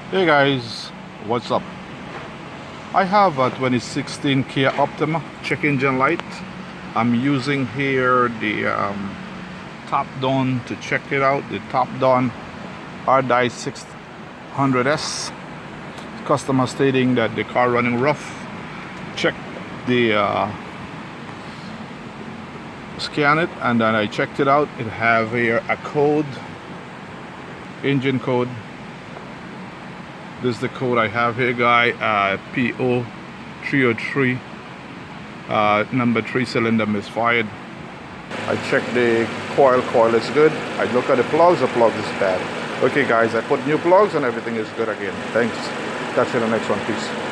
Hey guys, what's up? I have a 2016 Kia Optima check engine light. I'm using here the top down to check it out. The top down RDI 600S. Customer stating that the car running rough. Check the scan it, and then I checked it out. It have here a code, engine code. This is the code I have here, guy. PO 303, number 3 cylinder misfired. I checked the coil is good. I look at the plugs is bad. Okay guys, I put new plugs and everything is good again. Thanks. Catch you in the next one. Peace.